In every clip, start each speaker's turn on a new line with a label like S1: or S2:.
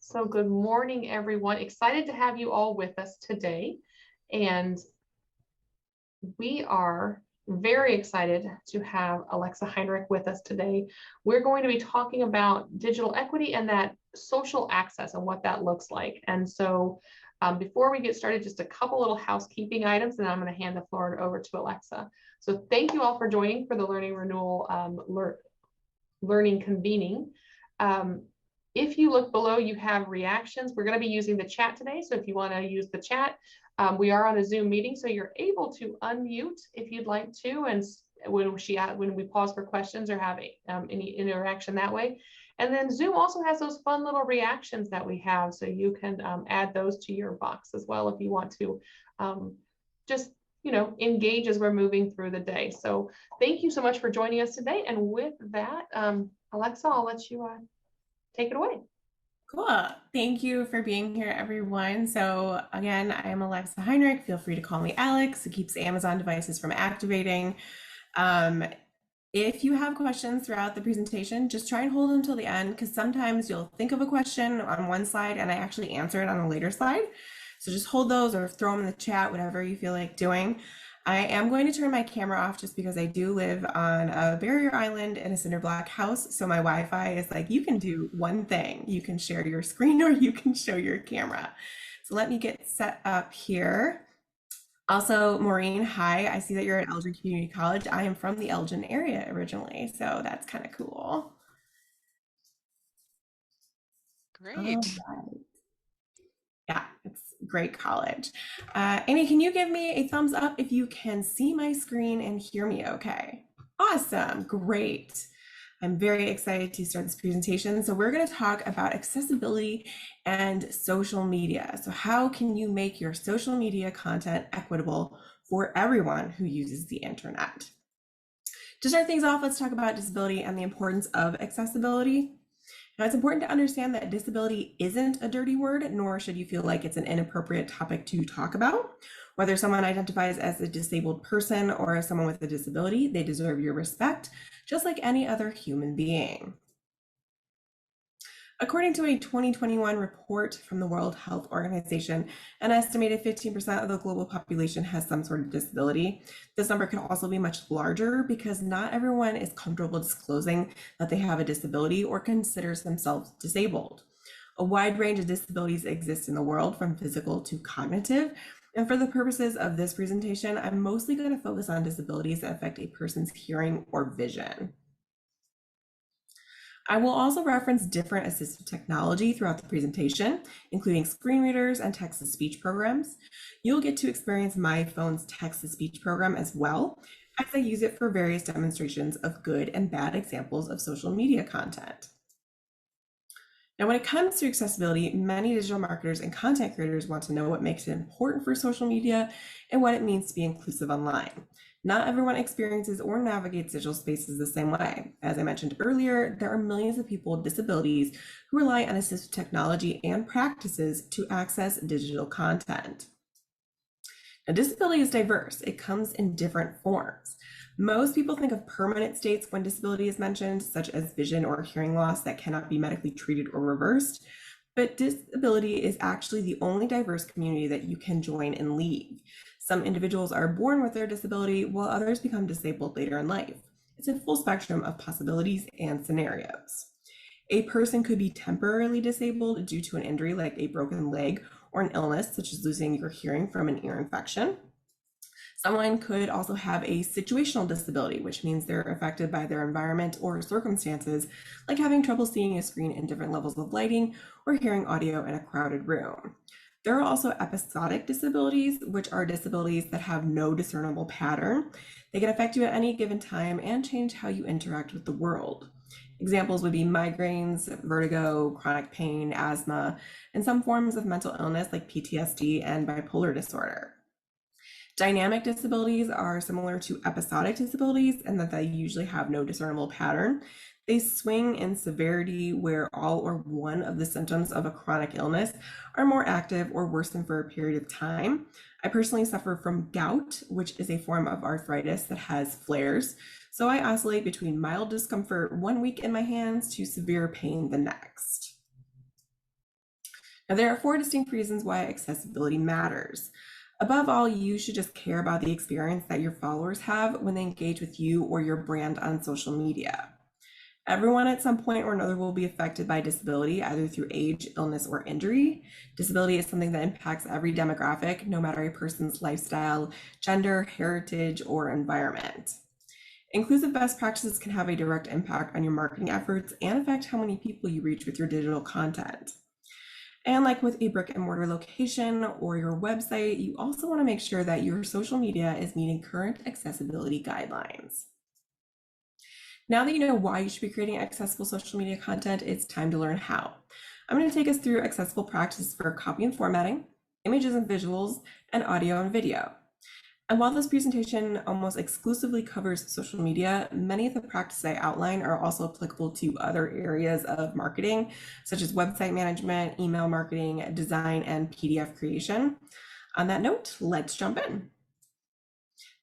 S1: So good morning, everyone. Excited to have you all with us today. And we are very excited to have Alexa Heinrich with us today. We're going to be talking about digital equity and that social access and what that looks like. And so before we get started, just a couple little housekeeping items, and I'm going to hand the floor over to Alexa. So thank you all for joining for the Learning Renewal Learning Convening. If you look below, you have reactions. We're going to be using the chat today. So if you want to use the chat, we are on a Zoom meeting, so you're able to unmute if you'd like to. And when we pause for questions or have any interaction that way. And then Zoom also has those fun little reactions that we have. So you can add those to your box as well if you want to just engage as we're moving through the day. So thank you so much for joining us today. And with that, Alexa, I'll let you take it away.
S2: Cool. Thank you for being here, everyone. So again, I am Alexa Heinrich. Feel free to call me Alex. It keeps Amazon devices from activating. If you have questions throughout the presentation, just try and hold them till the end, because sometimes you'll think of a question on one slide and I actually answer it on a later slide. So just hold those or throw them in the chat, whatever you feel like doing. I am going to turn my camera off just because I do live on a barrier island in a cinder block house. So my Wi-Fi is like, you can do one thing. You can share your screen or you can show your camera. So let me get set up here. Also, Maureen, hi. I see that you're at Elgin Community College. I am from the Elgin area originally, so that's kind of cool.
S3: Great.
S2: Yeah, it's great college. Amy, can you give me a thumbs up if you can see my screen and hear me okay? Awesome, great. I'm very excited to start this presentation. So we're going to talk about accessibility and social media. So how can you make your social media content equitable for everyone who uses the internet? To start things off, let's talk about disability and the importance of accessibility. Now, it's important to understand that disability isn't a dirty word, nor should you feel like it's an inappropriate topic to talk about. Whether someone identifies as a disabled person or as someone with a disability, they deserve your respect, just like any other human being. According to a 2021 report from the World Health Organization, an estimated 15% of the global population has some sort of disability. This number could also be much larger because not everyone is comfortable disclosing that they have a disability or considers themselves disabled. A wide range of disabilities exist in the world, from physical to cognitive. And for the purposes of this presentation, I'm mostly going to focus on disabilities that affect a person's hearing or vision. I will also reference different assistive technology throughout the presentation, including screen readers and text-to-speech programs. You'll get to experience my phone's text-to-speech program as well, as I use it for various demonstrations of good and bad examples of social media content. Now, when it comes to accessibility, many digital marketers and content creators want to know what makes it important for social media and what it means to be inclusive online. Not everyone experiences or navigates digital spaces the same way. As I mentioned earlier, there are millions of people with disabilities who rely on assistive technology and practices to access digital content. Now, disability is diverse. It comes in different forms. Most people think of permanent states when disability is mentioned, such as vision or hearing loss that cannot be medically treated or reversed. But disability is actually the only diverse community that you can join and leave. Some individuals are born with their disability, while others become disabled later in life. It's a full spectrum of possibilities and scenarios. A person could be temporarily disabled due to an injury like a broken leg or an illness, such as losing your hearing from an ear infection. Someone could also have a situational disability, which means they're affected by their environment or circumstances, like having trouble seeing a screen in different levels of lighting or hearing audio in a crowded room. There are also episodic disabilities, which are disabilities that have no discernible pattern. They can affect you at any given time and change how you interact with the world. Examples would be migraines, vertigo, chronic pain, asthma, and some forms of mental illness like PTSD and bipolar disorder. Dynamic disabilities are similar to episodic disabilities in that they usually have no discernible pattern. They swing in severity where all or one of the symptoms of a chronic illness are more active or worsen for a period of time. I personally suffer from gout, which is a form of arthritis that has flares. So I oscillate between mild discomfort one week in my hands to severe pain the next. Now, there are 4 distinct reasons why accessibility matters. Above all, you should just care about the experience that your followers have when they engage with you or your brand on social media. Everyone at some point or another will be affected by disability, either through age, illness, or injury. Disability is something that impacts every demographic, no matter a person's lifestyle, gender, heritage, or environment. Inclusive best practices can have a direct impact on your marketing efforts and affect how many people you reach with your digital content. And like with a brick and mortar location or your website, you also want to make sure that your social media is meeting current accessibility guidelines. Now that you know why you should be creating accessible social media content, it's time to learn how. I'm going to take us through accessible practices for copy and formatting, images and visuals, and audio and video. And while this presentation almost exclusively covers social media, many of the practices I outline are also applicable to other areas of marketing, such as website management, email marketing, design, and PDF creation. On that note, let's jump in.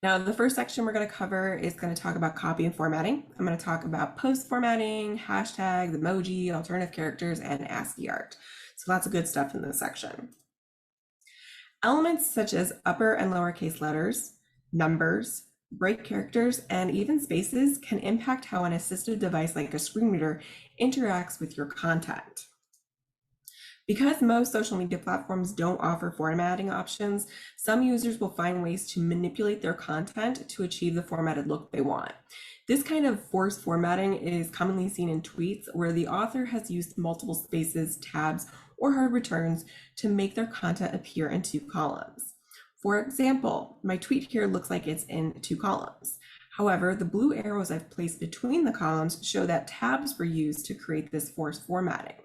S2: Now, the first section we're going to cover is going to talk about copy and formatting. I'm going to talk about post formatting, hashtags, emoji, alternative characters, and ASCII art. So lots of good stuff in this section. Elements such as upper and lowercase letters, numbers, break characters, and even spaces can impact how an assistive device like a screen reader interacts with your content. Because most social media platforms don't offer formatting options, some users will find ways to manipulate their content to achieve the formatted look they want. This kind of forced formatting is commonly seen in tweets where the author has used multiple spaces, tabs, or hard returns to make their content appear in 2 columns. For example, my tweet here looks like it's in 2 columns. However, the blue arrows I've placed between the columns show that tabs were used to create this forced formatting.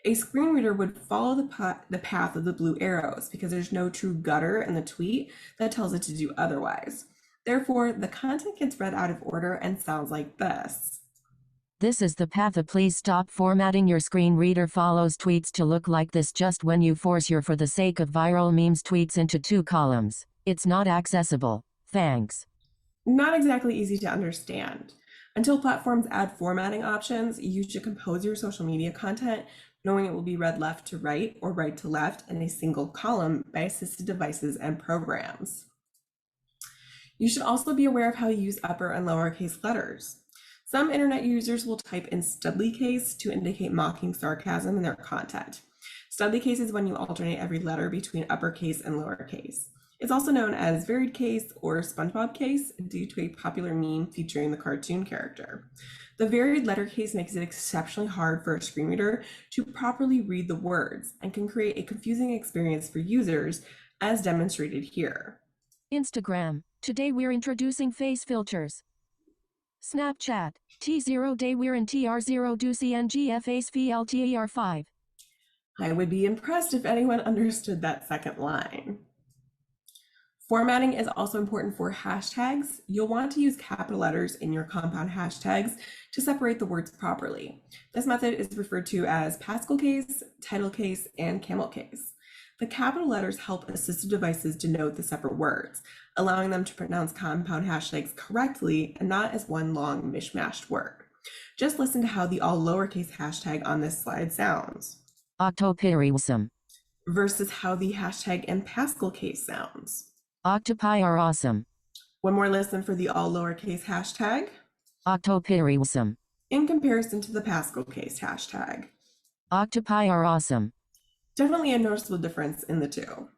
S2: A screen reader would follow the path of the blue arrows because there's no true gutter in the tweet that tells it to do otherwise. Therefore, the content gets read out of order and sounds like this.
S4: This is the path. Please stop formatting. Your screen reader follows tweets to look like this just when you force your for the sake of viral memes tweets into 2 columns. It's not accessible. Thanks.
S2: Not exactly easy to understand. Until platforms add formatting options, you should compose your social media content knowing it will be read left to right or right to left in a single column by assisted devices and programs. You should also be aware of how you use upper and lowercase letters. Some internet users will type in studly case to indicate mocking sarcasm in their content. Studly case is when you alternate every letter between uppercase and lowercase. It's also known as varied case or SpongeBob case due to a popular meme featuring the cartoon character. The varied letter case makes it exceptionally hard for a screen reader to properly read the words and can create a confusing experience for users, as demonstrated here.
S4: Instagram. Today we're introducing face filters. Snapchat. T0 day we're in TR0 do CNG face VLTER5.
S2: I would be impressed if anyone understood that second line. Formatting is also important for hashtags. You'll want to use capital letters in your compound hashtags to separate the words properly. This method is referred to as Pascal case, title case, and camel case. The capital letters help assistive devices denote the separate words, allowing them to pronounce compound hashtags correctly and not as one long mishmashed word. Just listen to how the all lowercase hashtag on this slide sounds
S4: Octopirism.
S2: versus how the hashtag in Pascal case sounds.
S4: Octopi are awesome.
S2: One more listen for the all lowercase hashtag
S4: Octopirism.
S2: in comparison to the Pascal case hashtag.
S4: Octopi are awesome.
S2: Definitely a noticeable difference in the two.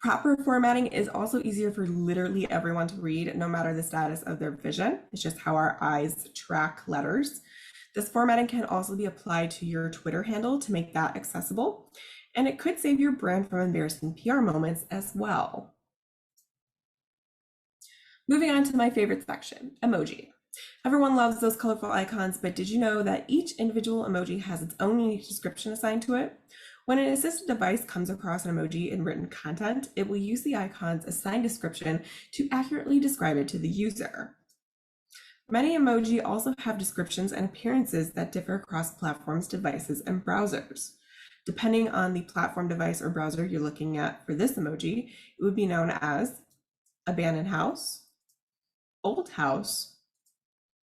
S2: Proper formatting is also easier for literally everyone to read, no matter the status of their vision. It's just how our eyes track letters. This formatting can also be applied to your Twitter handle to make that accessible, and it could save your brand from embarrassing PR moments as well. Moving on to my favorite section, emoji. Everyone loves those colorful icons, but did you know that each individual emoji has its own unique description assigned to it? When an assistive device comes across an emoji in written content, it will use the icon's assigned description to accurately describe it to the user. Many emoji also have descriptions and appearances that differ across platforms, devices, and browsers. Depending on the platform, device, or browser you're looking at for this emoji, it would be known as abandoned house, old house,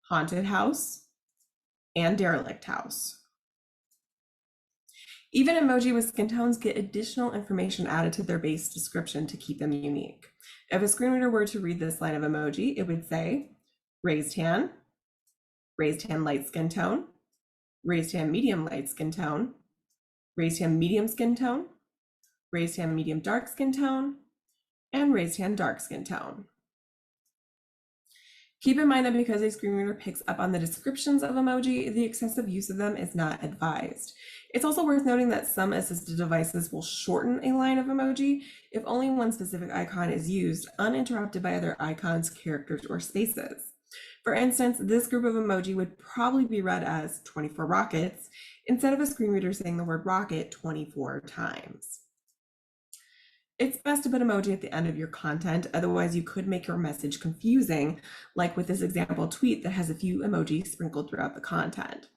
S2: haunted house, and derelict house. Even emoji with skin tones get additional information added to their base description to keep them unique. If a screen reader were to read this line of emoji, it would say raised hand light skin tone, raised hand medium light skin tone, raised hand medium skin tone, raised hand medium dark skin tone, and raised hand dark skin tone. Keep in mind that because a screen reader picks up on the descriptions of emoji, the excessive use of them is not advised. It's also worth noting that some assistive devices will shorten a line of emoji if only one specific icon is used, uninterrupted by other icons, characters, or spaces. For instance, this group of emoji would probably be read as 24 rockets instead of a screen reader saying the word rocket 24 times. It's best to put emoji at the end of your content, otherwise you could make your message confusing, like with this example tweet that has a few emojis sprinkled throughout the content.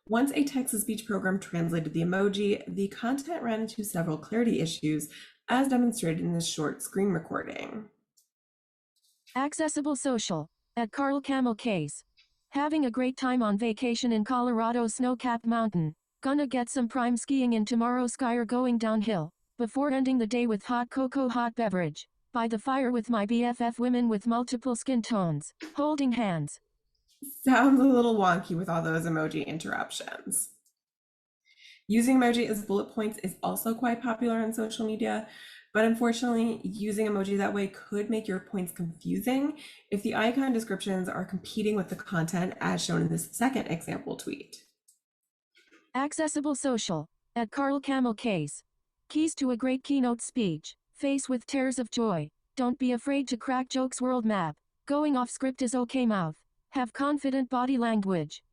S2: Once a text-to-speech program translated the emoji, the content ran into several clarity issues, as demonstrated in this short screen recording.
S4: Accessible social. At Carl Camel Case. Having a great time on vacation in Colorado's snow-capped mountain. Gonna get some prime skiing in tomorrow, skier going downhill. Before ending the day with hot cocoa hot beverage. By the fire with my BFF, women with multiple skin tones. Holding hands.
S2: Sounds a little wonky with all those emoji interruptions. Using emoji as bullet points is also quite popular on social media, but unfortunately, using emoji that way could make your points confusing if the icon descriptions are competing with the content as shown in this second example tweet.
S4: Accessible social. At Carl Camel Case. Keys to a great keynote speech. Face with tears of joy. Don't be afraid to crack jokes. World map. Going off script is okay. Mouth. Have confident body language.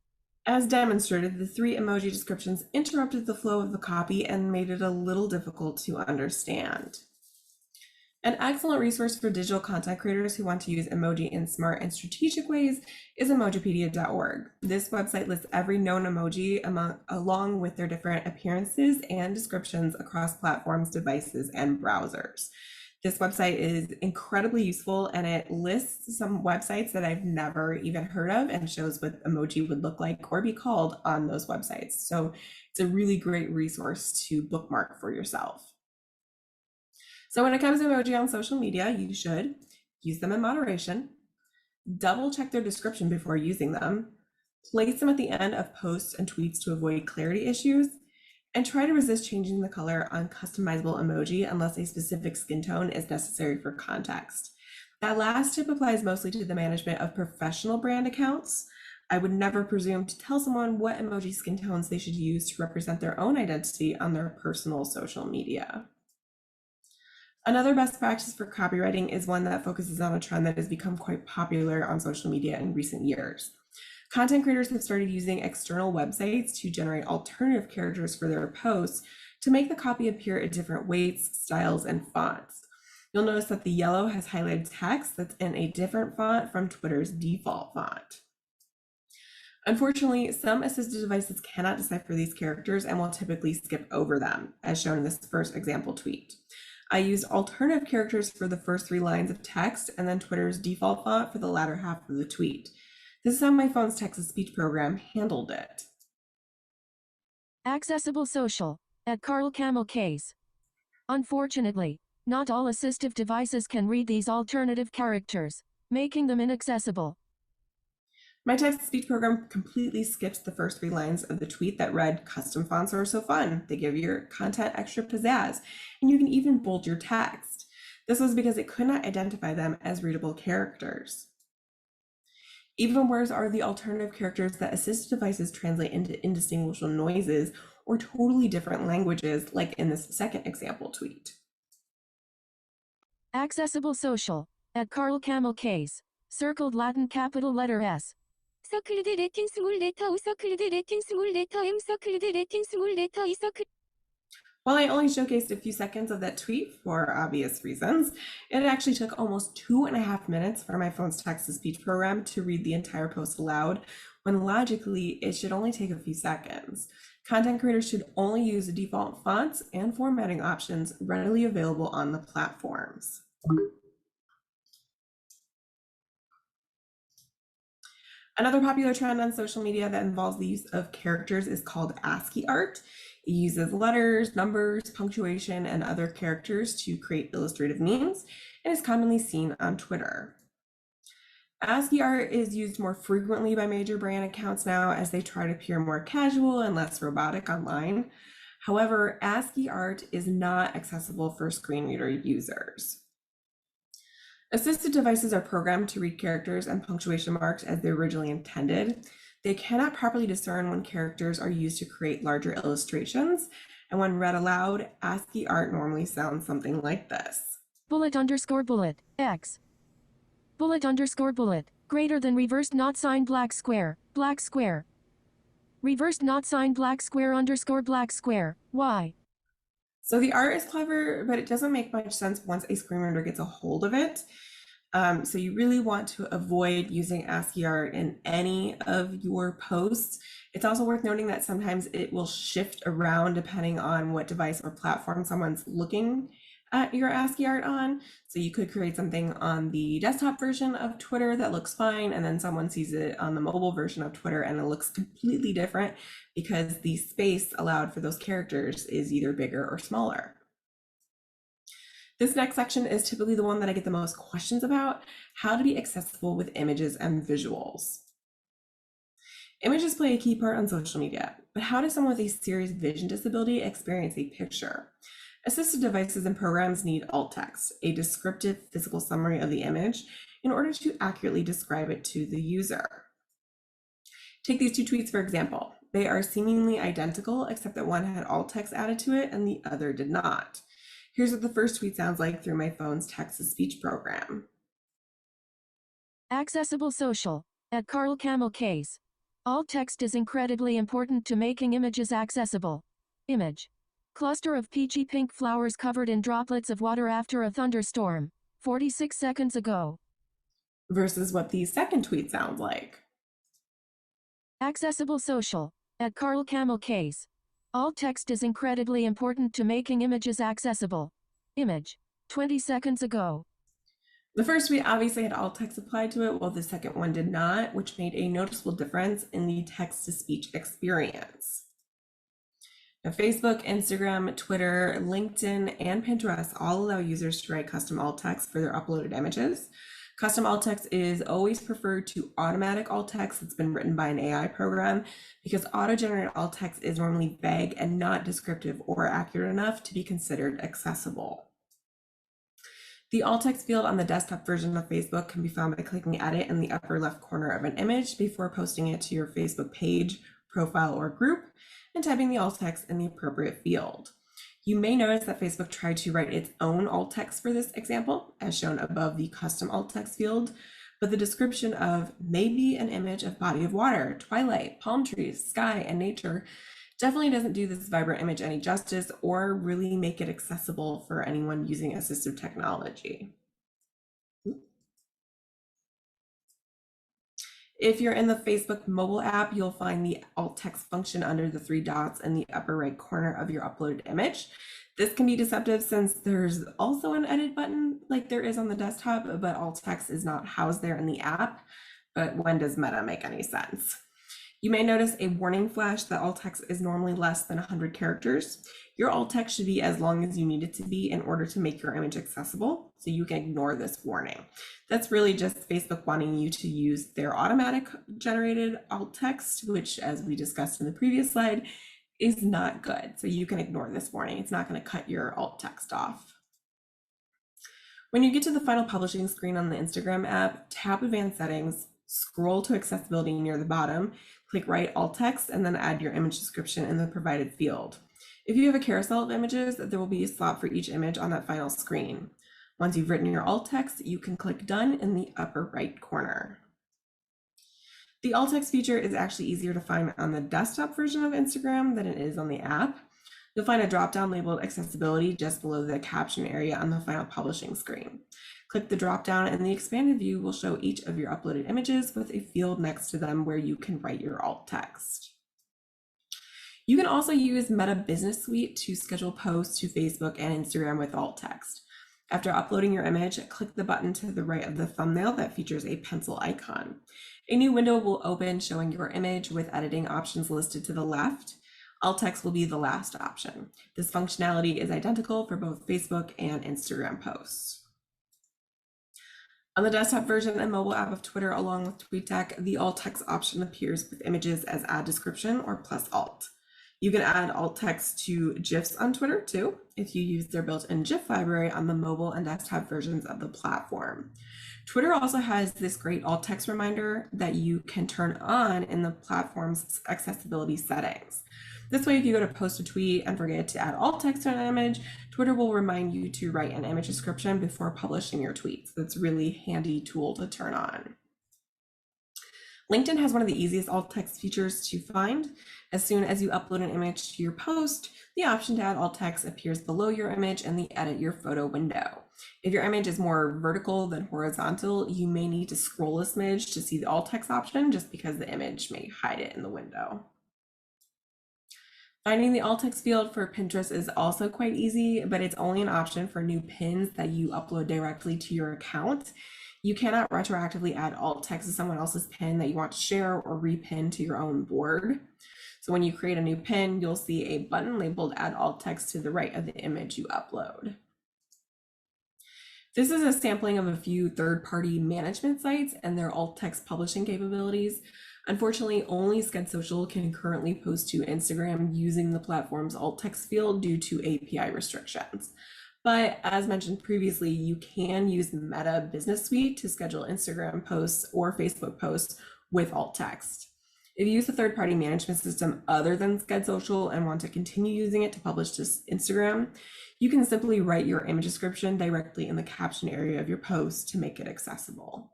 S2: As demonstrated, the three emoji descriptions interrupted the flow of the copy and made it a little difficult to understand. An excellent resource for digital content creators who want to use emoji in smart and strategic ways is emojipedia.org. This website lists every known emoji along with their different appearances and descriptions across platforms, devices, and browsers. This website is incredibly useful, and it lists some websites that I've never even heard of and shows what emoji would look like or be called on those websites. So it's a really great resource to bookmark for yourself. So when it comes to emoji on social media, you should use them in moderation, double check their description before using them, place them at the end of posts and tweets to avoid clarity issues, and try to resist changing the color on customizable emoji unless a specific skin tone is necessary for context. That last tip applies mostly to the management of professional brand accounts. I would never presume to tell someone what emoji skin tones they should use to represent their own identity on their personal social media. Another best practice for copywriting is one that focuses on a trend that has become quite popular on social media in recent years. Content creators have started using external websites to generate alternative characters for their posts to make the copy appear at different weights, styles, and fonts. You'll notice that the yellow has highlighted text that's in a different font from Twitter's default font. Unfortunately, some assistive devices cannot decipher these characters and will typically skip over them, as shown in this first example tweet. I used alternative characters for the first 3 lines of text and then Twitter's default font for the latter half of the tweet. This is how my phone's text-to-speech program handled it.
S4: Accessible social. At Carl Camel Case. Unfortunately, not all assistive devices can read these alternative characters, making them inaccessible.
S2: My text-to-speech program completely skips the first 3 lines of the tweet that read, "Custom fonts are so fun. They give your content extra pizzazz, and you can even bold your text." This was because it could not identify them as readable characters. Even worse are the alternative characters that assistive devices translate into indistinguishable noises or totally different languages, like in this second example tweet.
S4: Accessible social. At Carl Camel Case. Circled Latin capital letter S.
S5: 서클드 레틴 스몰 레터 우 서클드 레틴 스몰 레터 M 서클드 레틴 스몰 레터 이 서클.
S2: While I only showcased a few seconds of that tweet for obvious reasons, it actually took almost 2.5 minutes for my phone's text-to-speech program to read the entire post aloud, when logically it should only take a few seconds. Content creators should only use the default fonts and formatting options readily available on the platforms. Another popular trend on social media that involves the use of characters is called ASCII art. It uses letters, numbers, punctuation, and other characters to create illustrative memes and is commonly seen on Twitter. ASCII art is used more frequently by major brand accounts now as they try to appear more casual and less robotic online. However, ASCII art is not accessible for screen reader users. Assistive devices are programmed to read characters and punctuation marks as they originally intended. They cannot properly discern when characters are used to create larger illustrations, and when read aloud, ASCII art normally sounds something like this.
S4: bullet, X. bullet, greater than reversed not sign black square, reversed not sign black square Y.
S2: So the art is clever, but it doesn't make much sense once a screen reader gets a hold of it. So you really want to avoid using ASCII art in any of your posts. It's also worth noting that sometimes it will shift around depending on what device or platform someone's looking at your ASCII art on. So you could create something on the desktop version of Twitter that looks fine, and then someone sees it on the mobile version of Twitter and it looks completely different because the space allowed for those characters is either bigger or smaller. This next section is typically the one that I get the most questions about: how to be accessible with images and visuals. Images play a key part on social media, but how does someone with a serious vision disability experience a picture? Assistive devices and programs need alt text, a descriptive physical summary of the image, in order to accurately describe it to the user. Take these two tweets for example. They are seemingly identical, except that one had alt text added to it and the other did not. Here's what the first tweet sounds like through my phone's text-to-speech program.
S4: Accessible social. At Carl Camel Case. Alt text is incredibly important to making images accessible. Image. Cluster of peachy pink flowers covered in droplets of water after a thunderstorm. 46 seconds ago.
S2: Versus what the second tweet sounds like.
S4: Accessible social. At Carl Camel Case. Alt text is incredibly important to making images accessible. Image. 20 seconds ago.
S2: The first tweet obviously had alt text applied to it, while the second one did not, which made a noticeable difference in the text-to-speech experience. Now, Facebook, Instagram, Twitter, LinkedIn, and Pinterest all allow users to write custom alt text for their uploaded images. Custom alt text is always preferred to automatic alt text that's been written by an AI program, because auto-generated alt text is normally vague and not descriptive or accurate enough to be considered accessible. The alt text field on the desktop version of Facebook can be found by clicking Edit in the upper left corner of an image before posting it to your Facebook page, profile, or group, and typing the alt text in the appropriate field. You may notice that Facebook tried to write its own alt text for this example, as shown above the custom alt text field, but the description of maybe an image of body of water, twilight, palm trees, sky, and nature definitely doesn't do this vibrant image any justice or really make it accessible for anyone using assistive technology. If you're in the Facebook mobile app, you'll find the alt text function under the three dots in the upper right corner of your uploaded image. This can be deceptive since there's also an edit button like there is on the desktop, but alt text is not housed there in the app. But when does meta make any sense? You may notice a warning flash that alt text is normally less than 100 characters. Your alt text should be as long as you need it to be in order to make your image accessible, so you can ignore this warning. That's really just Facebook wanting you to use their automatic generated alt text, which, as we discussed in the previous slide, is not good. So you can ignore this warning. It's not going to cut your alt text off. When you get to the final publishing screen on the Instagram app, tap Advanced Settings, scroll to Accessibility near the bottom, click Write Alt Text, and then add your image description in the provided field. If you have a carousel of images, there will be a slot for each image on that final screen. Once you've written your alt text, you can click Done in the upper right corner. The alt text feature is actually easier to find on the desktop version of Instagram than it is on the app. You'll find a drop-down labeled Accessibility just below the caption area on the final publishing screen. Click the drop-down and the expanded view will show each of your uploaded images with a field next to them where you can write your alt text. You can also use Meta Business Suite to schedule posts to Facebook and Instagram with alt text. After uploading your image, click the button to the right of the thumbnail that features a pencil icon. A new window will open showing your image with editing options listed to the left. Alt text will be the last option. This functionality is identical for both Facebook and Instagram posts. On the desktop version and mobile app of Twitter, along with TweetDeck, the alt text option appears with images as add description or plus alt. You can add alt text to GIFs on Twitter too, if you use their built-in GIF library on the mobile and desktop versions of the platform. Twitter also has this great alt text reminder that you can turn on in the platform's accessibility settings. This way, if you go to post a tweet and forget to add alt text to an image, Twitter will remind you to write an image description before publishing your tweets. That's a really handy tool to turn on. LinkedIn has one of the easiest alt text features to find. As soon as you upload an image to your post, the option to add alt text appears below your image in the edit your photo window. If your image is more vertical than horizontal, you may need to scroll a smidge to see the alt text option just because the image may hide it in the window. Finding the alt text field for Pinterest is also quite easy, but it's only an option for new pins that you upload directly to your account. You cannot retroactively add alt text to someone else's pin that you want to share or repin to your own board. So when you create a new pin, you'll see a button labeled add alt text to the right of the image you upload. This is a sampling of a few third-party management sites and their alt text publishing capabilities. Unfortunately, only SchedSocial can currently post to Instagram using the platform's alt text field due to API restrictions. But as mentioned previously, you can use Meta Business Suite to schedule Instagram posts or Facebook posts with alt text. If you use a third-party management system other than SchedSocial and want to continue using it to publish to Instagram, you can simply write your image description directly in the caption area of your post to make it accessible.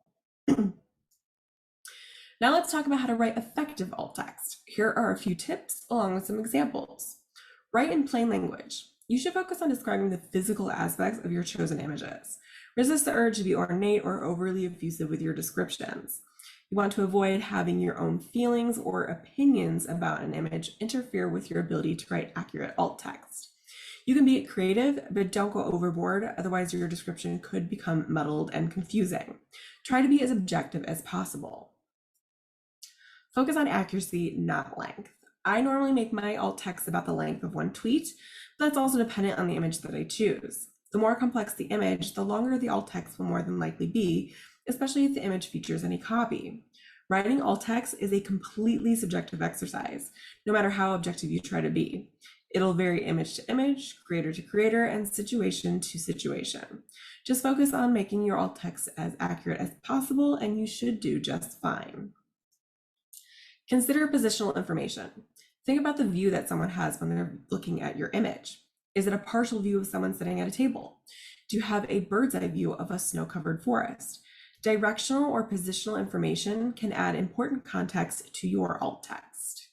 S2: Now let's talk about how to write effective alt text. Here are a few tips along with some examples. Write in plain language. You should focus on describing the physical aspects of your chosen images. Resist the urge to be ornate or overly effusive with your descriptions. You want to avoid having your own feelings or opinions about an image interfere with your ability to write accurate alt text. You can be creative, but don't go overboard, otherwise your description could become muddled and confusing. Try to be as objective as possible. Focus on accuracy, not length. I normally make my alt text about the length of one tweet, but that's also dependent on the image that I choose. The more complex the image, the longer the alt text will more than likely be, especially if the image features any copy. Writing alt text is a completely subjective exercise, no matter how objective you try to be. It'll vary image to image, creator to creator, and situation to situation. Just focus on making your alt text as accurate as possible, and you should do just fine. Consider positional information. Think about the view that someone has when they're looking at your image. Is it a partial view of someone sitting at a table? Do you have a bird's eye view of a snow-covered forest? Directional or positional information can add important context to your alt text.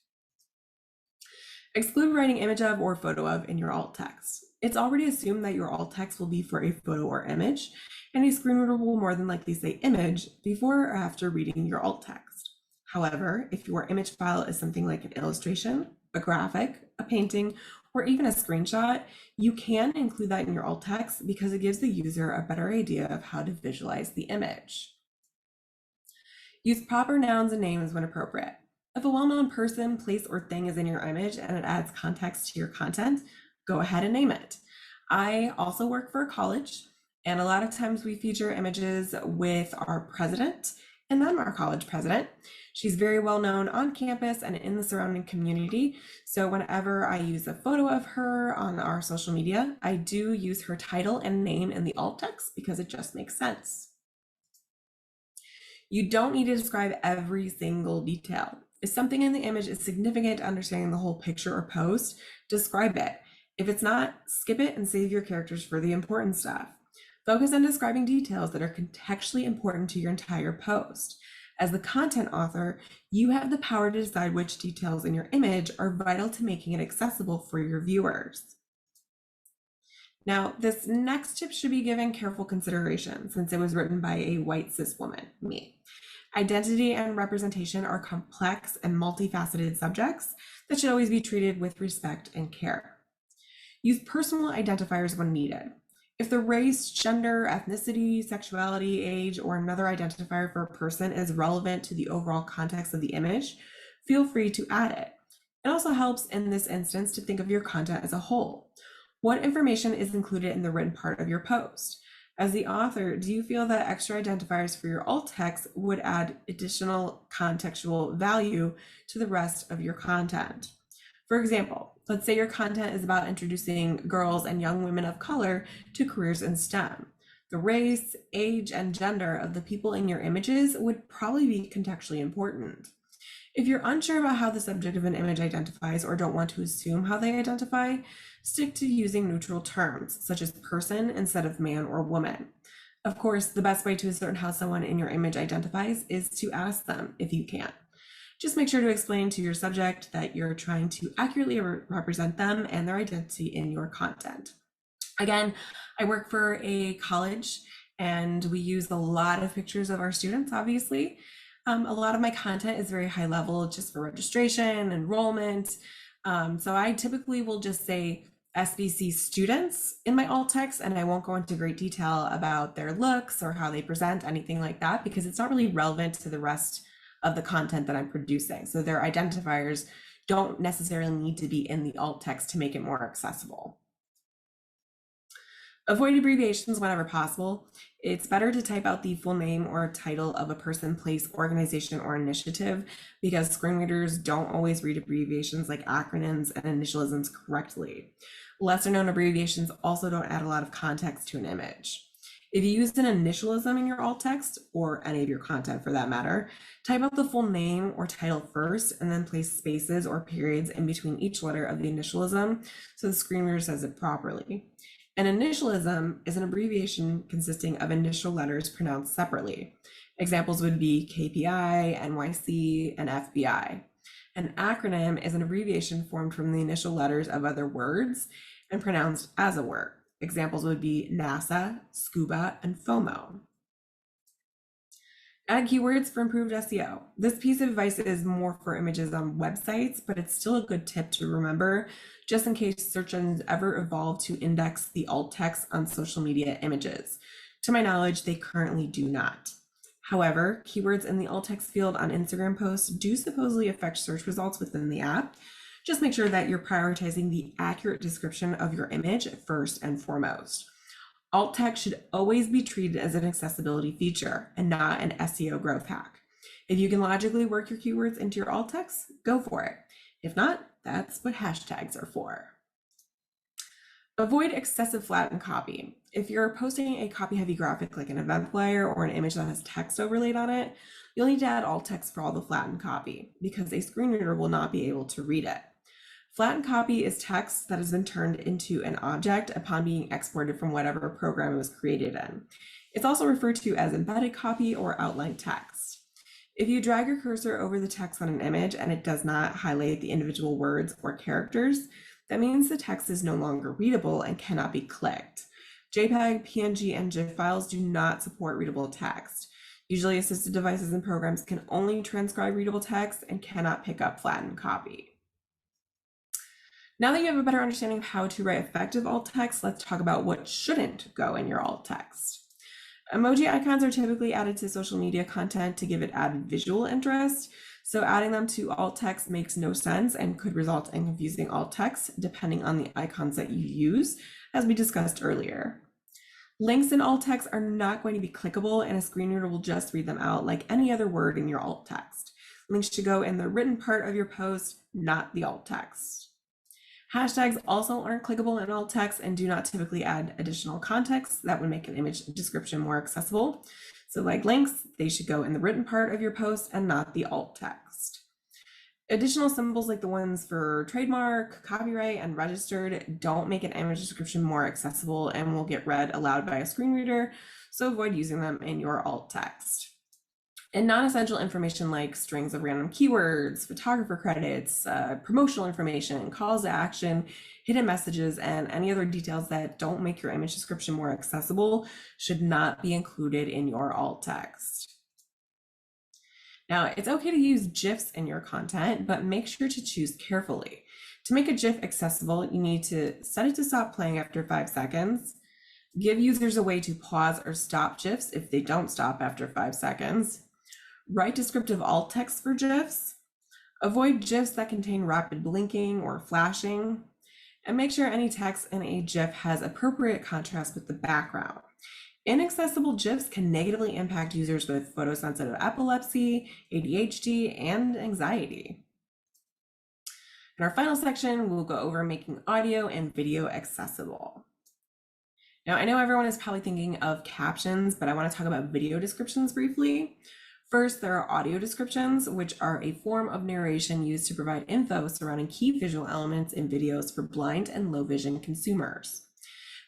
S2: Exclude writing image of or photo of in your alt text. It's already assumed that your alt text will be for a photo or image, and a screen reader will more than likely say image before or after reading your alt text. However, if your image file is something like an illustration, a graphic, a painting, or even a screenshot, you can include that in your alt text because it gives the user a better idea of how to visualize the image. Use proper nouns and names when appropriate. If a well-known person, place, or thing is in your image and it adds context to your content, go ahead and name it. I also work for a college, and a lot of times we feature images with our president, and I'm our college president. She's very well known on campus and in the surrounding community. So whenever I use a photo of her on our social media, I do use her title and name in the alt text because it just makes sense. You don't need to describe every single detail. If something in the image is significant to understanding the whole picture or post, describe it. If it's not, skip it and save your characters for the important stuff. Focus on describing details that are contextually important to your entire post. As the content author, you have the power to decide which details in your image are vital to making it accessible for your viewers. Now, this next tip should be given careful consideration since it was written by a white cis woman, me. Identity and representation are complex and multifaceted subjects that should always be treated with respect and care. Use personal identifiers when needed. If the race, gender, ethnicity, sexuality, age, or another identifier for a person is relevant to the overall context of the image, feel free to add it. It also helps in this instance to think of your content as a whole. What information is included in the written part of your post? As the author, do you feel that extra identifiers for your alt text would add additional contextual value to the rest of your content? For example, let's say your content is about introducing girls and young women of color to careers in STEM. The race, age, and gender of the people in your images would probably be contextually important. If you're unsure about how the subject of an image identifies or don't want to assume how they identify, stick to using neutral terms, such as person instead of man or woman. Of course, the best way to ascertain how someone in your image identifies is to ask them if you can. Just make sure to explain to your subject that you're trying to accurately represent them and their identity in your content. Again, I work for a college and we use a lot of pictures of our students, obviously. A lot of my content is very high level just for registration, enrollment. So I typically will just say SBC students in my alt text, and I won't go into great detail about their looks or how they present, anything like that, because it's not really relevant to the rest of the content that I'm producing. So their identifiers don't necessarily need to be in the alt text to make it more accessible. Avoid abbreviations whenever possible. It's better to type out the full name or title of a person, place, organization, or initiative because screen readers don't always read abbreviations like acronyms and initialisms correctly. Lesser known abbreviations also don't add a lot of context to an image. If you use an initialism in your alt text, or any of your content for that matter, type out the full name or title first and then place spaces or periods in between each letter of the initialism so the screen reader says it properly. An initialism is an abbreviation consisting of initial letters pronounced separately. Examples would be KPI, NYC, and FBI. An acronym is an abbreviation formed from the initial letters of other words and pronounced as a word. Examples would be NASA, SCUBA, and FOMO. Add keywords for improved SEO. This piece of advice is more for images on websites, but it's still a good tip to remember just in case search engines ever evolve to index the alt text on social media images. To my knowledge, they currently do not. However, keywords in the alt text field on Instagram posts do supposedly affect search results within the app. Just make sure that you're prioritizing the accurate description of your image first and foremost. Alt text should always be treated as an accessibility feature and not an SEO growth hack. If you can logically work your keywords into your alt text, go for it. If not, that's what hashtags are for. Avoid excessive flattened copy. If you're posting a copy-heavy graphic like an event flyer or an image that has text overlaid on it, you'll need to add alt text for all the flattened copy because a screen reader will not be able to read it. Flattened copy is text that has been turned into an object upon being exported from whatever program it was created in. It's also referred to as embedded copy or outline text. If you drag your cursor over the text on an image and it does not highlight the individual words or characters, that means the text is no longer readable and cannot be clicked. JPEG, PNG, and GIF files do not support readable text. Usually assisted devices and programs can only transcribe readable text and cannot pick up flattened copy. Now that you have a better understanding of how to write effective alt text, let's talk about what shouldn't go in your alt text. Emoji icons are typically added to social media content to give it added visual interest, so adding them to alt text makes no sense and could result in confusing alt text depending on the icons that you use, as we discussed earlier. Links in alt text are not going to be clickable and a screen reader will just read them out like any other word in your alt text. Links should go in the written part of your post, not the alt text. Hashtags also aren't clickable in alt text and do not typically add additional context that would make an image description more accessible. So like links, they should go in the written part of your post and not the alt text. Additional symbols like the ones for trademark, copyright, and registered don't make an image description more accessible and will get read aloud by a screen reader, so avoid using them in your alt text. And non-essential information like strings of random keywords, photographer credits, promotional information, calls to action, hidden messages, and any other details that don't make your image description more accessible should not be included in your alt text. Now, it's okay to use GIFs in your content, but make sure to choose carefully. To make a GIF accessible, you need to set it to stop playing after 5 seconds, give users a way to pause or stop GIFs if they don't stop after 5 seconds, write descriptive alt text for GIFs, Avoid GIFs that contain rapid blinking or flashing, and make sure any text in a GIF has appropriate contrast with the background. Inaccessible GIFs can negatively impact users with photosensitive epilepsy, ADHD, and anxiety. In our final section, we'll go over making audio and video accessible. Now, I know everyone is probably thinking of captions, but I want to talk about video descriptions briefly. First, there are audio descriptions, which are a form of narration used to provide info surrounding key visual elements in videos for blind and low vision consumers.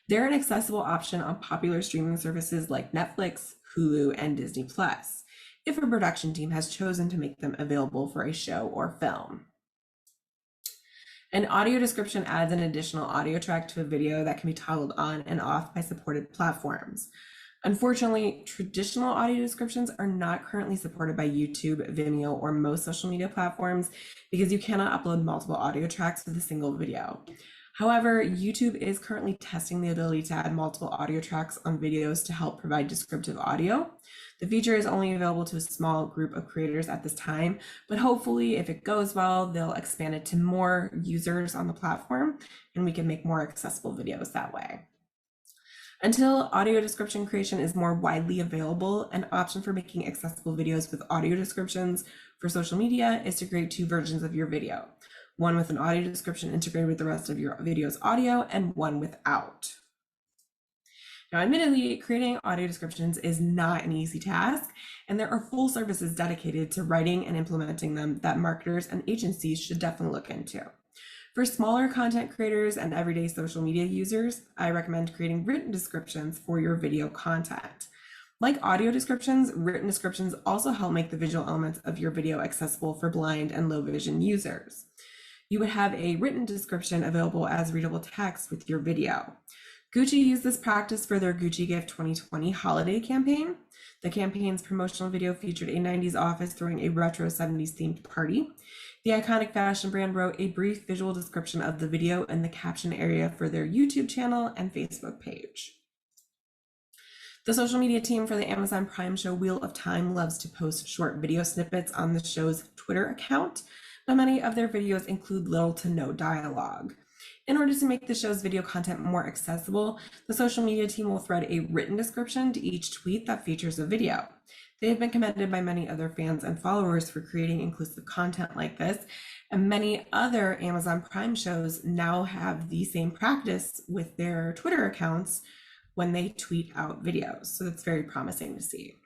S2: They're an accessible option on popular streaming services like Netflix, Hulu, and Disney+, if a production team has chosen to make them available for a show or film. An audio description adds an additional audio track to a video that can be toggled on and off by supported platforms. Unfortunately, traditional audio descriptions are not currently supported by YouTube, Vimeo, or most social media platforms because you cannot upload multiple audio tracks with a single video. However, YouTube is currently testing the ability to add multiple audio tracks on videos to help provide descriptive audio. The feature is only available to a small group of creators at this time, but hopefully if it goes well, they'll expand it to more users on the platform and we can make more accessible videos that way. Until audio description creation is more widely available, an option for making accessible videos with audio descriptions for social media is to create two versions of your video. One with an audio description integrated with the rest of your video's audio and one without. Now, admittedly, creating audio descriptions is not an easy task, and there are full services dedicated to writing and implementing them that marketers and agencies should definitely look into. For smaller content creators and everyday social media users, I recommend creating written descriptions for your video content. Like audio descriptions, written descriptions also help make the visual elements of your video accessible for blind and low vision users. You would have a written description available as readable text with your video. Gucci used this practice for their Gucci Gift 2020 holiday campaign. The campaign's promotional video featured a 90s office throwing a retro 70s themed party. The iconic fashion brand wrote a brief visual description of the video in the caption area for their YouTube channel and Facebook page. The social media team for the Amazon Prime show Wheel of Time loves to post short video snippets on the show's Twitter account, but many of their videos include little to no dialogue. In order to make the show's video content more accessible, the social media team will thread a written description to each tweet that features a video. They have been commended by many other fans and followers for creating inclusive content like this, and many other Amazon Prime shows now have the same practice with their Twitter accounts when they tweet out videos, so that's very promising to see.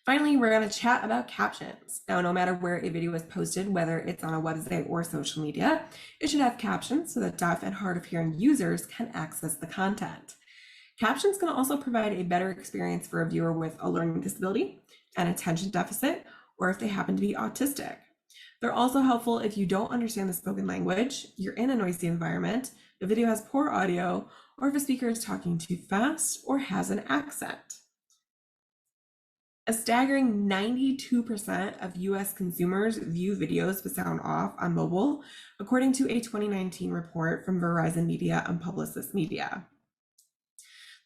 S2: Finally, we're going to chat about captions. Now, no matter where a video is posted, whether it's on a website or social media, it should have captions so that deaf and hard of hearing users can access the content. Captions can also provide a better experience for a viewer with a learning disability, an attention deficit, or if they happen to be autistic. They're also helpful if you don't understand the spoken language, you're in a noisy environment, the video has poor audio, or if a speaker is talking too fast or has an accent. A staggering 92% of US consumers view videos with sound off on mobile, according to a 2019 report from Verizon Media and Publicis Media.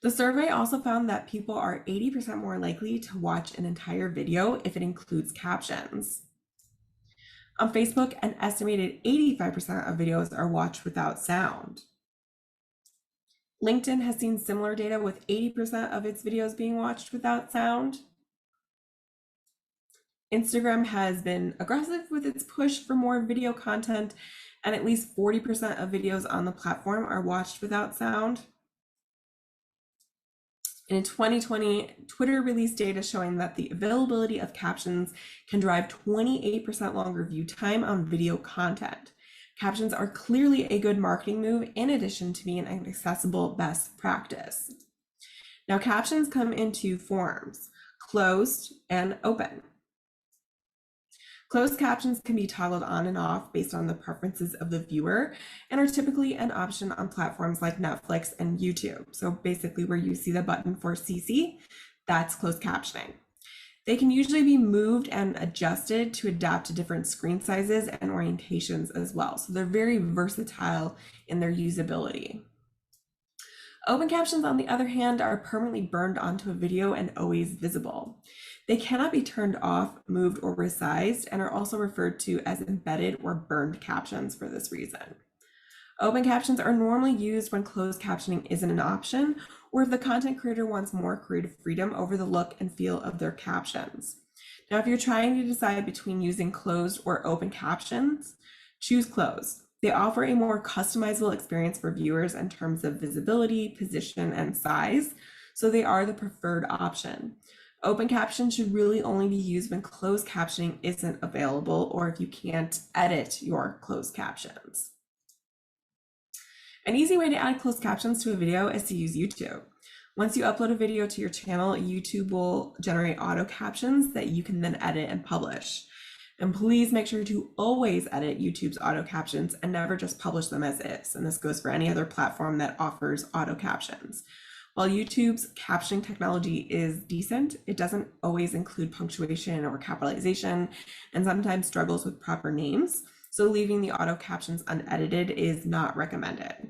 S2: The survey also found that people are 80% more likely to watch an entire video if it includes captions. On Facebook, an estimated 85% of videos are watched without sound. LinkedIn has seen similar data with 80% of its videos being watched without sound. Instagram has been aggressive with its push for more video content, and at least 40% of videos on the platform are watched without sound. In 2020, Twitter released data showing that the availability of captions can drive 28% longer view time on video content. Captions are clearly a good marketing move in addition to being an accessible best practice. Now, captions come in two forms, closed and open. Closed captions can be toggled on and off based on the preferences of the viewer and are typically an option on platforms like Netflix and YouTube. So basically where you see the button for CC, that's closed captioning. They can usually be moved and adjusted to adapt to different screen sizes and orientations as well. So they're very versatile in their usability. Open captions, on the other hand, are permanently burned onto a video and always visible. They cannot be turned off, moved, or resized, and are also referred to as embedded or burned captions for this reason. Open captions are normally used when closed captioning isn't an option, or if the content creator wants more creative freedom over the look and feel of their captions. Now, if you're trying to decide between using closed or open captions, choose closed. They offer a more customizable experience for viewers in terms of visibility, position, and size, so they are the preferred option. Open captions should really only be used when closed captioning isn't available or if you can't edit your closed captions. An easy way to add closed captions to a video is to use YouTube. Once you upload a video to your channel, YouTube will generate auto captions that you can then edit and publish. And please make sure to always edit YouTube's auto captions and never just publish them as is. And this goes for any other platform that offers auto captions. While YouTube's captioning technology is decent, it doesn't always include punctuation or capitalization and sometimes struggles with proper names. So leaving the auto captions unedited is not recommended.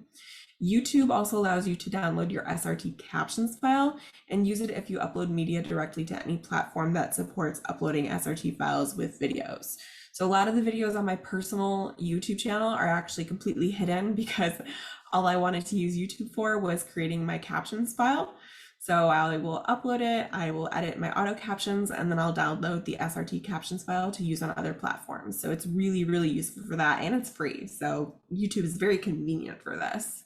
S2: YouTube also allows you to download your SRT captions file and use it if you upload media directly to any platform that supports uploading SRT files with videos. So a lot of the videos on my personal YouTube channel are actually completely hidden because all I wanted to use YouTube for was creating my captions file. So I will upload it, I will edit my auto captions, and then I'll download the SRT captions file to use on other platforms. So it's really, really useful for that, and it's free. So YouTube is very convenient for this.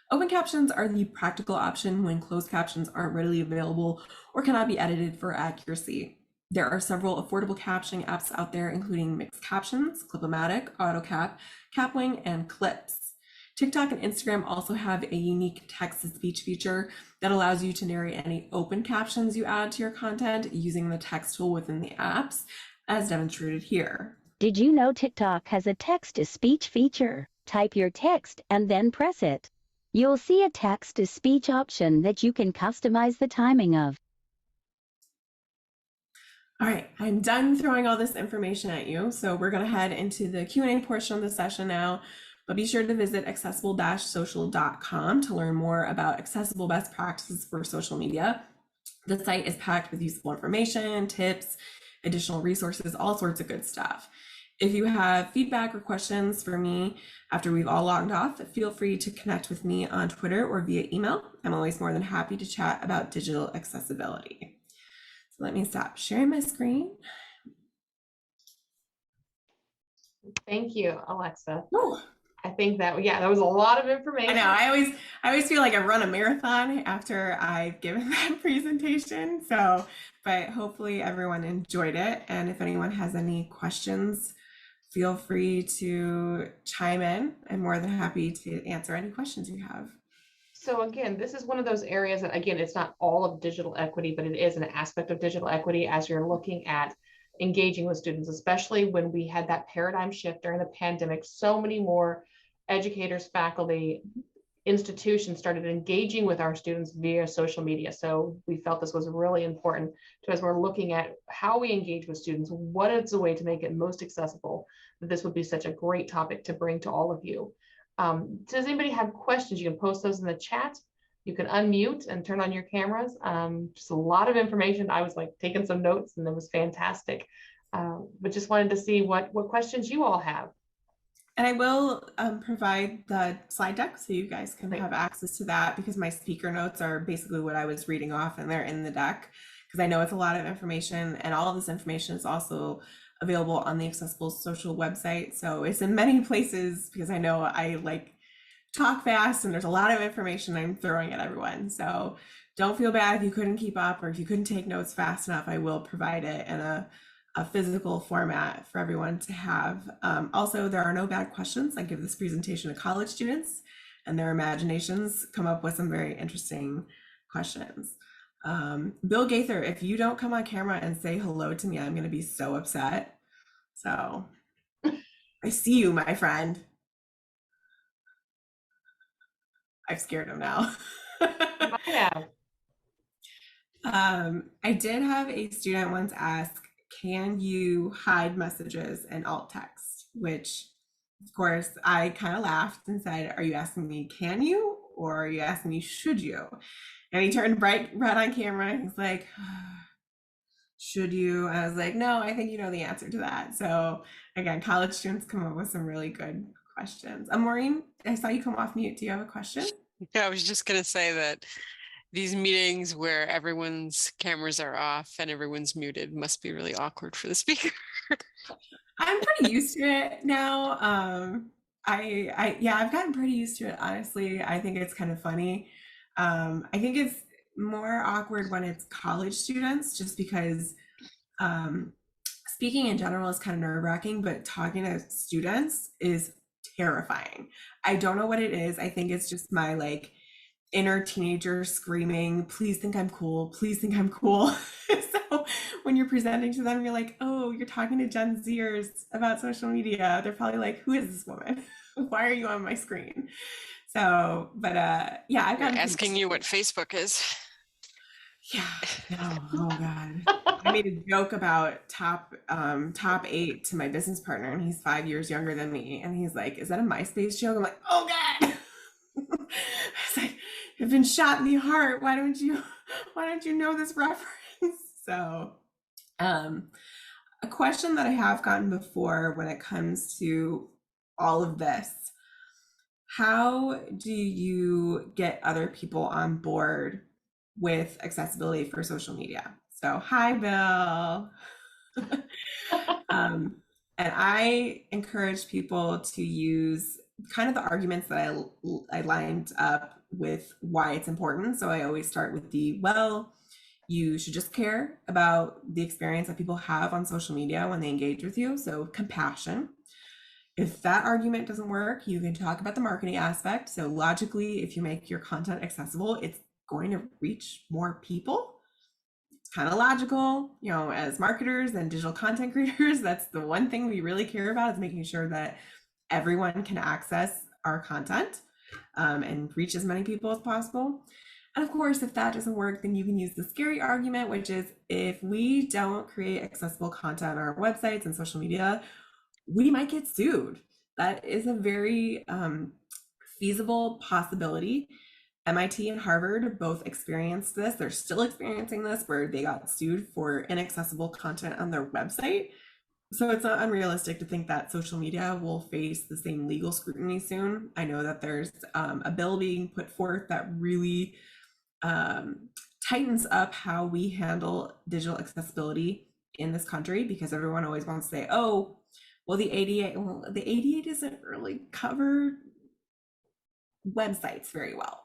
S2: Open captions are the practical option when closed captions aren't readily available or cannot be edited for accuracy. There are several affordable captioning apps out there, including Mixed Captions, Clipomatic, AutoCap, Capwing, and Clips. TikTok and Instagram also have a unique text-to-speech feature that allows you to narrate any open captions you add to your content using the text tool within the apps, as demonstrated here.
S6: Did you know TikTok has a text-to-speech feature? Type your text and then press it. You'll see a text-to-speech option that you can customize the timing of.
S2: All right, I'm done throwing all this information at you. So we're going to head into the Q&A portion of the session now, but be sure to visit accessible-social.com to learn more about accessible best practices for social media. The site is packed with useful information, tips, additional resources, all sorts of good stuff. If you have feedback or questions for me after we've all logged off, feel free to connect with me on Twitter or via email. I'm always more than happy to chat about digital accessibility. So let me stop sharing my screen.
S1: Thank you, Alexa.
S2: Ooh.
S1: I think that, yeah, that was a lot of information.
S2: I know, I always feel like I run a marathon after I've given that presentation. So, but hopefully everyone enjoyed it. And if anyone has any questions, feel free to chime in. I'm more than happy to answer any questions you have.
S1: So again, this is one of those areas that, again, it's not all of digital equity, but it is an aspect of digital equity as you're looking at engaging with students, especially when we had that paradigm shift during the pandemic. So many more educators, faculty, institutions started engaging with our students via social media. So we felt this was really important to, as we're looking at how we engage with students, what is a way to make it most accessible, that this would be such a great topic to bring to all of you. Does anybody have questions? You can post those in the chat. You can unmute and turn on your cameras. Just a lot of information. I was like taking some notes and it was fantastic. But just wanted to see what questions you all have.
S2: And I will provide the slide deck so you guys can have access to that, because my speaker notes are basically what I was reading off and they're in the deck, because I know it's a lot of information, and all of this information is also available on the Accessible Social website. So it's in many places, because I know I like talk fast and there's a lot of information I'm throwing at everyone. So don't feel bad if you couldn't keep up or if you couldn't take notes fast enough. I will provide it in a physical format for everyone to have. Also, there are no bad questions. I give this presentation to college students, and their imaginations come up with some very interesting questions. Bill Gaither, if you don't come on camera and say hello to me, I'm going to be so upset. So I see you, my friend. I've scared him now.
S1: Yeah.
S2: I did have a student once ask, can you hide messages in alt text? Which, of course, I kind of laughed and said, are you asking me, can you? Or are you asking me, should you? And he turned bright red on camera. He's like, should you? I was like, no, I think you know the answer to that. So again, college students come up with some really good questions. Maureen, I saw you come off mute. Do you have a question?
S3: Yeah, I was just going to say that these meetings where everyone's cameras are off and everyone's muted must be really awkward for the speaker.
S2: I'm pretty used to it now. I've gotten pretty used to it, honestly. I think it's kind of funny. I think it's more awkward when it's college students, just because speaking in general is kind of nerve-wracking, but talking to students is terrifying. I don't know what it is. I think it's just my like inner teenager screaming, please think I'm cool, please think I'm cool. So when you're presenting to them, you're like, oh, you're talking to Gen Zers about social media. They're probably like, who is this woman? Why are you on my screen? So, but yeah, I've
S3: They're
S2: gotten
S3: asking you what Facebook is.
S2: Yeah, no, oh God. I made a joke about top 8 to my business partner, and he's 5 years younger than me. And he's like, is that a MySpace joke? I'm like, oh God. It's like, I've been shot in the heart. Why don't you know this reference? So a question that I have gotten before when it comes to all of this, how do you get other people on board with accessibility for social media? So hi, Bill. And I encourage people to use kind of the arguments that I lined up with why it's important. So I always start with well, you should just care about the experience that people have on social media when they engage with you. So compassion. If that argument doesn't work, you can talk about the marketing aspect. So logically, if you make your content accessible, it's going to reach more people. It's kind of logical, you know, as marketers and digital content creators, that's the one thing we really care about, is making sure that everyone can access our content and reach as many people as possible. And of course, if that doesn't work, then you can use the scary argument, which is if we don't create accessible content on our websites and social media, we might get sued. That is a very feasible possibility. MIT and Harvard both experienced this. They're still experiencing this, where they got sued for inaccessible content on their website. So it's not unrealistic to think that social media will face the same legal scrutiny soon. I know that there's a bill being put forth that really tightens up how we handle digital accessibility in this country, because everyone always wants to say, oh, well, the ADA doesn't really cover websites very well,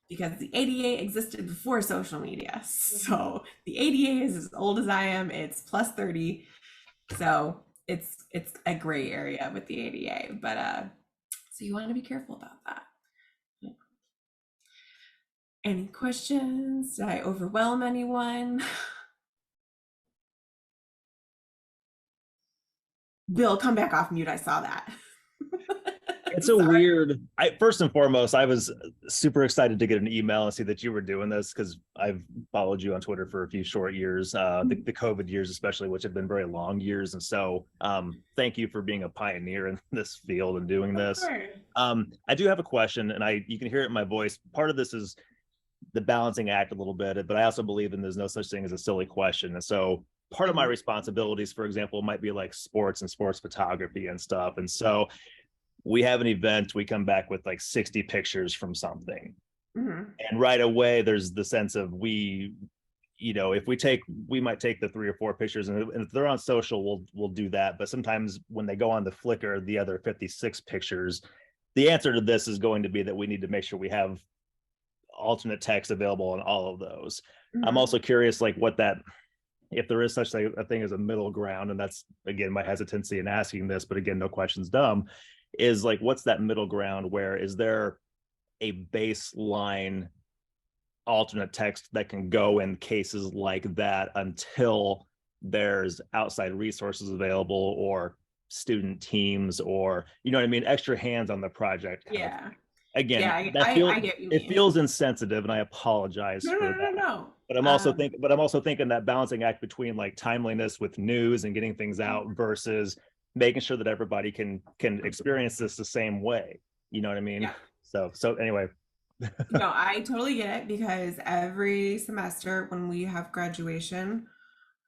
S2: because the ADA existed before social media. So the ADA is as old as I am. It's plus 30. So it's a gray area with the ADA, but so you want to be careful about that. Any questions? Did I overwhelm anyone? Bill, come back off mute. I saw that.
S7: It's a weird, first and foremost, I was super excited to get an email and see that you were doing this, because I've followed you on Twitter for a few short years, the COVID years especially, which have been very long years. And so thank you for being a pioneer in this field and doing this. I do have a question, and you can hear it in my voice. Part of this is the balancing act a little bit, but I also believe in there's no such thing as a silly question. And so part of my responsibilities, for example, might be like sports and sports photography and stuff. And so we have an event, we come back with like 60 pictures from something. And right away, there's the sense of we might take the 3 or 4 pictures, and if they're on social, we'll do that. But sometimes when they go on the Flickr, the other 56 pictures, the answer to this is going to be that we need to make sure we have alternate text available on all of those. I'm also curious, like if there is such a thing as a middle ground, and that's, again, my hesitancy in asking this, but again, no question's dumb, is like, what's that middle ground? Where is there a baseline alternate text that can go in cases like that until there's outside resources available, or student teams, or, you know what I mean, extra hands on the project?
S2: Yeah.
S7: Again,
S2: yeah, I get you.
S7: It feels insensitive, and I apologize for that.
S2: No.
S7: But I'm also thinking that balancing act between like timeliness with news and getting things out versus making sure that everybody can experience this the same way. You know what I mean?
S2: Yeah.
S7: So anyway.
S2: No, I totally get it because every semester when we have graduation,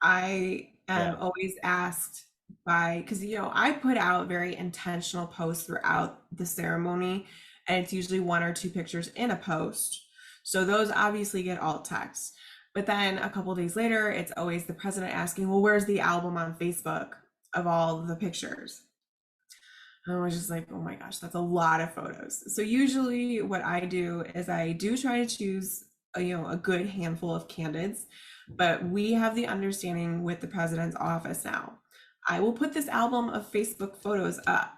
S2: I
S7: Yeah.
S2: am always asked by, because I put out very intentional posts throughout the ceremony, and it's usually one or two pictures in a post. So those obviously get alt text. But then a couple days later, it's always the president asking, well, where's the album on Facebook of all the pictures? And I was just like, oh my gosh, that's a lot of photos. So usually what I do is I do try to choose a good handful of candidates, but we have the understanding with the president's office now. I will put this album of Facebook photos up,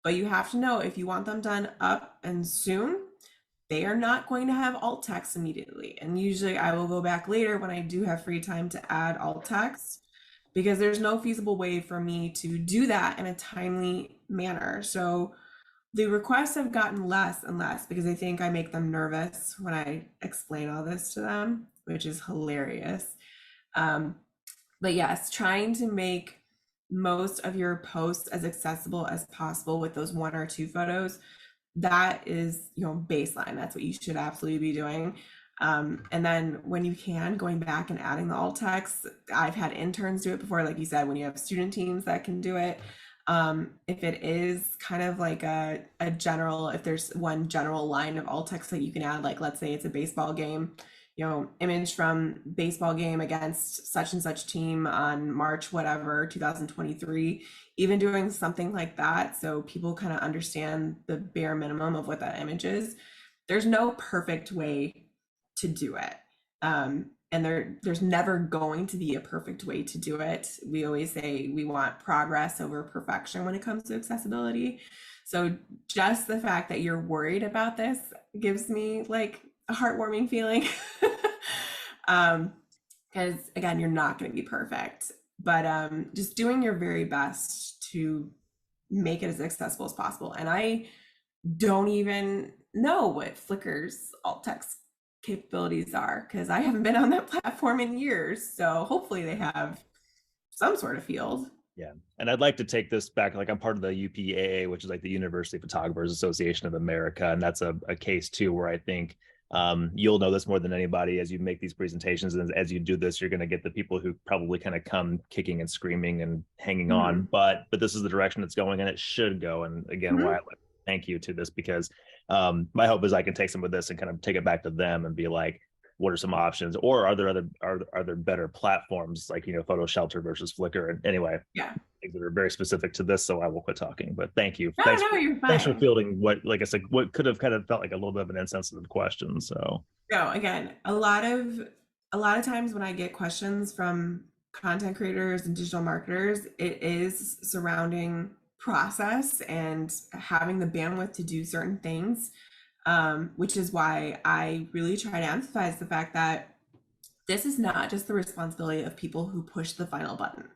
S2: but you have to know if you want them done up and soon, they are not going to have alt text immediately. And usually I will go back later when I do have free time to add alt text because there's no feasible way for me to do that in a timely manner. So the requests have gotten less and less because I think I make them nervous when I explain all this to them, which is hilarious. But yes, trying to make most of your posts as accessible as possible with those one or two photos, that is, baseline. That's what you should absolutely be doing. And then when you can, going back and adding the alt text. I've had interns do it before, like you said, when you have student teams that can do it. If it is kind of like a general, if there's one general line of alt text that you can add, like let's say it's a baseball game, image from baseball game against such and such team on March, whatever, 2023, even doing something like that. So people kind of understand the bare minimum of what that image is. There's no perfect way to do it. And there's never going to be a perfect way to do it. We always say we want progress over perfection when it comes to accessibility. So just the fact that you're worried about this gives me like a heartwarming feeling. Because again, you're not going to be perfect, but just doing your very best to make it as accessible as possible. And I don't even know what Flickr's alt text capabilities are because I haven't been on that platform in years. So hopefully they have some sort of field.
S7: Yeah. And I'd like to take this back. Like I'm part of the UPAA, which is like the University Photographers Association of America. And that's a case too, where I think you'll know this more than anybody as you make these presentations. And as you do this, you're going to get the people who probably kind of come kicking and screaming and hanging on. But this is the direction it's going and it should go. And again, why I thank you to this, because my hope is I can take some of this and kind of take it back to them and be like, what are some options, or are there better platforms like Photo Shelter versus Flickr? And anyway, things that are very specific to this, so I will quit talking. But thank you.
S2: You're fine.
S7: Thanks for fielding what, like I said, what could have kind of felt like a little bit of an insensitive question. So
S2: no, again, a lot of times when I get questions from content creators and digital marketers, it is surrounding process and having the bandwidth to do certain things. Which is why I really try to emphasize the fact that this is not just the responsibility of people who push the final button.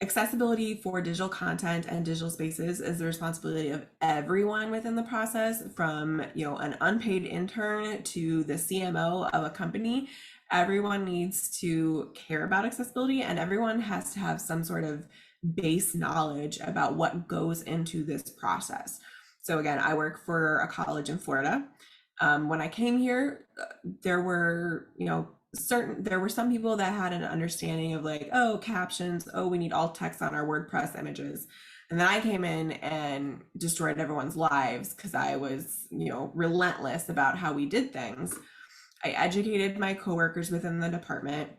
S2: Accessibility for digital content and digital spaces is the responsibility of everyone within the process, from an unpaid intern to the CMO of a company. Everyone needs to care about accessibility, and everyone has to have some sort of base knowledge about what goes into this process. So again, I work for a college in Florida. When I came here, there were, some people that had an understanding of like, oh, captions, oh, we need alt text on our WordPress images. And then I came in and destroyed everyone's lives because I was, relentless about how we did things. I educated my coworkers within the department,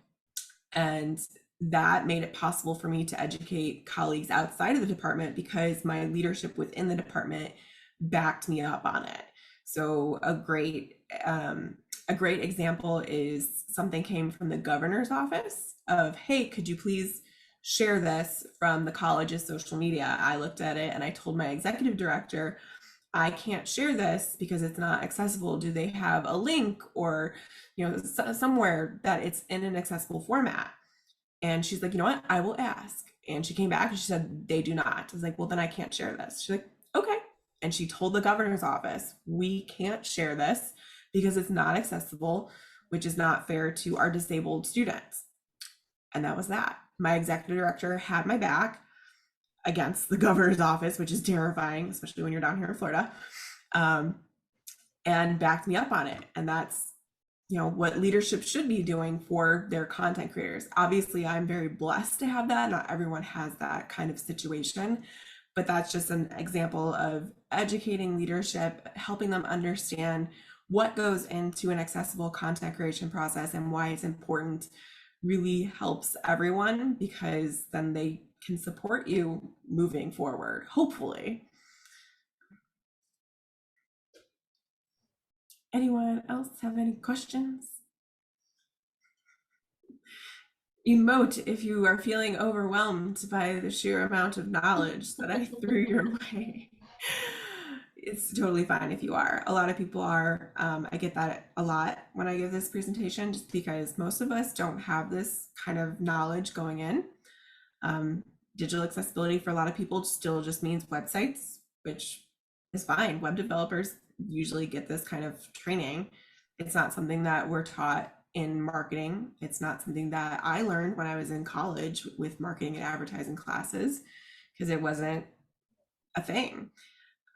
S2: and that made it possible for me to educate colleagues outside of the department because my leadership within the department backed me up on it. So a great example is something came from the governor's office of, hey, could you please share this from the college's social media? I looked at it and I told my executive director, I can't share this because it's not accessible. Do they have a link or somewhere that it's in an accessible format? And she's like, you know what, I will ask. And she came back and she said, they do not. I was like, well, then I can't share this. She's like, okay. And she told the governor's office, we can't share this because it's not accessible, which is not fair to our disabled students. And that was that. My executive director had my back against the governor's office, which is terrifying, especially when you're down here in Florida. and backed me up on it. And that's, you know, what leadership should be doing for their content creators. Obviously, I'm very blessed to have that. Not everyone has that kind of situation, but that's just an example of educating leadership, helping them understand what goes into an accessible content creation process and why it's important. Really helps everyone, because then they can support you moving forward, hopefully. Anyone else have any questions? Emote if you are feeling overwhelmed by the sheer amount of knowledge that I threw your way. It's totally fine if you are. A lot of people are. I get that a lot when I give this presentation, just because most of us don't have this kind of knowledge going in. Digital accessibility for a lot of people still just means websites, which is fine. Web developers usually get this kind of training. It's not something that we're taught in marketing. It's not something that I learned when I was in college with marketing and advertising classes, because it wasn't a thing.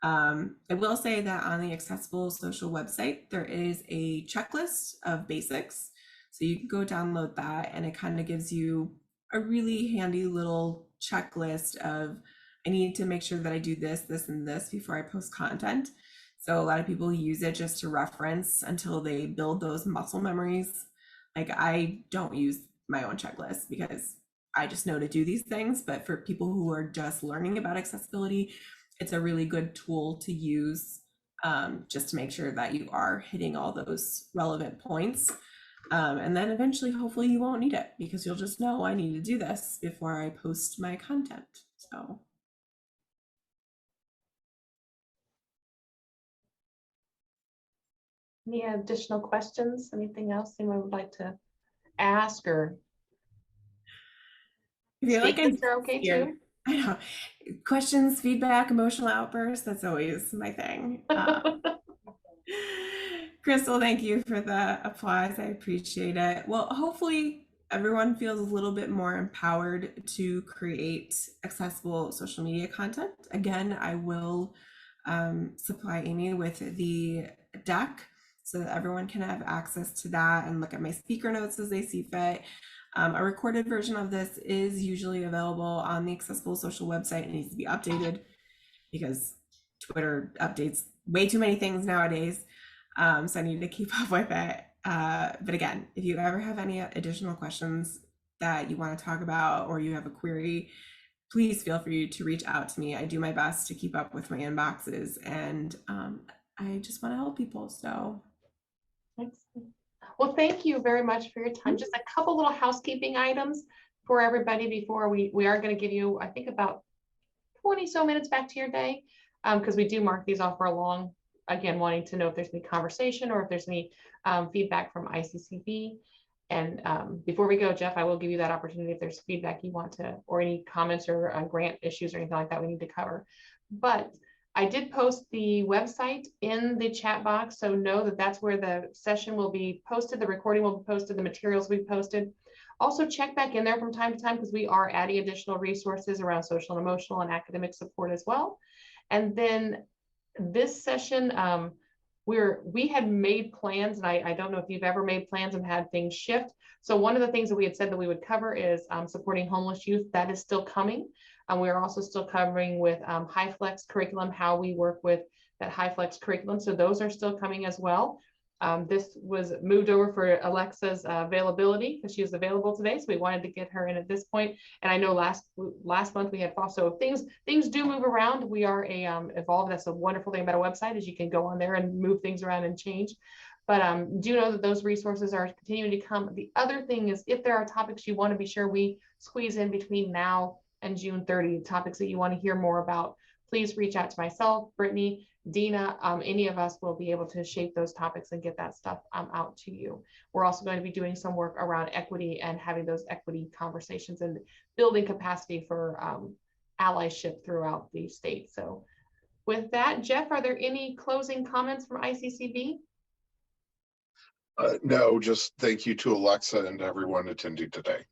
S2: I will say that on the Accessible Social website, there is a checklist of basics. So you can go download that, and it kind of gives you a really handy little checklist of, I need to make sure that I do this, this, and this before I post content. So a lot of people use it just to reference until they build those muscle memories. Like, I don't use my own checklist because I just know to do these things, but for people who are just learning about accessibility, it's a really good tool to use, just to make sure that you are hitting all those relevant points. And then eventually, hopefully you won't need it, because you'll just know, I need to do this before I post my content. So.
S1: Any additional questions? Anything else anyone would like to ask, or
S2: I feel like
S1: statements are okay too?
S2: I know. Questions, feedback, emotional outbursts, that's always my thing. Crystal, thank you for the applause. I appreciate it. Well, hopefully everyone feels a little bit more empowered to create accessible social media content. Again, I will supply Amy with the deck so that everyone can have access to that and look at my speaker notes as they see fit. A recorded version of this is usually available on the Accessible Social website. It needs to be updated because Twitter updates way too many things nowadays. So I need to keep up with it. But again, if you ever have any additional questions that you want to talk about, or you have a query, please feel free to reach out to me. I do my best to keep up with my inboxes, and I just want to help people. So.
S1: Excellent. Well, thank you very much for your time. Just a couple little housekeeping items for everybody before we are going to give you, I think, about 20 so minutes back to your day, because we do mark these off for a long, again, wanting to know if there's any conversation or if there's any feedback from ICCB. And before we go, Jeff, I will give you that opportunity if there's feedback you want to, or any comments or grant issues or anything like that we need to cover. But I did post the website in the chat box, so know that that's where the session will be posted, the recording will be posted, the materials we posted. Also check back in there from time to time, because we are adding additional resources around social and emotional and academic support as well. And then this session, we had made plans, and I don't know if you've ever made plans and had things shift. So one of the things that we had said that we would cover is supporting homeless youth. That is still coming. We are also still covering with high flex curriculum, how we work with that high flex curriculum. So those are still coming as well. This was moved over for Alexa's availability, because she was available today. So we wanted to get her in at this point. And I know last month we had also things do move around. We are evolved. That's a wonderful thing about a website, is you can go on there and move things around and change. But do know that those resources are continuing to come. The other thing is, if there are topics you want to be sure we squeeze in between now and June 30, topics that you want to hear more about, please reach out to myself, Brittany, Dina. Any of us will be able to shape those topics and get that stuff out to you. We're also going to be doing some work around equity and having those equity conversations and building capacity for allyship throughout the state. So with that, Jeff, are there any closing comments from ICCB?
S8: No, just thank you to Alexa and everyone attending today.